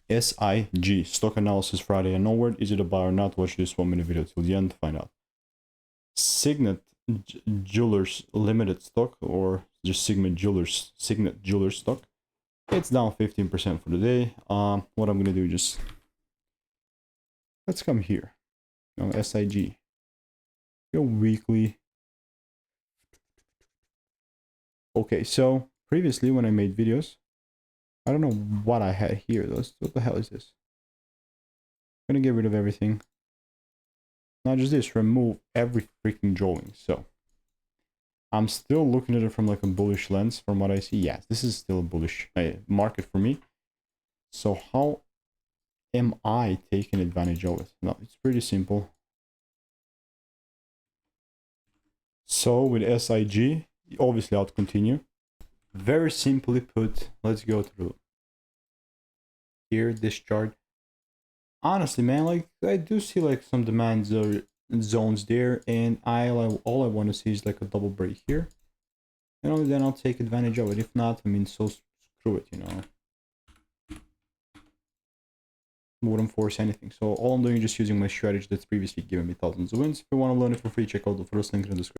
SIG Stock Analysis Friday and onward. Is it a buy or not? Watch this 1 minute video till the end to find out. Signet Jewellers Limited stock, or just Signet Jewellers stock. It's down 15% for the day. What I'm gonna do, just let's come here. SIG. Go weekly. Okay, so previously when I made videos, I don't know what I had here. What the hell is this? I'm gonna get rid of everything. Not just this, remove every freaking drawing. So I'm still looking at it from like a bullish lens from what I see. Yes, this is still a bullish market for me. So how am I taking advantage of it? No, it's pretty simple. So with SIG, obviously I'll continue. Very simply put, let's go through here, this chart. Honestly, man, like I do see like some demand zones there, and all I want to see is like a double break here. And only then I'll take advantage of it. If not, I mean, so screw it, you know. Wouldn't force anything. So all I'm doing is just using my strategy that's previously given me thousands of wins. If you want to learn it for free, check out the first link in the description.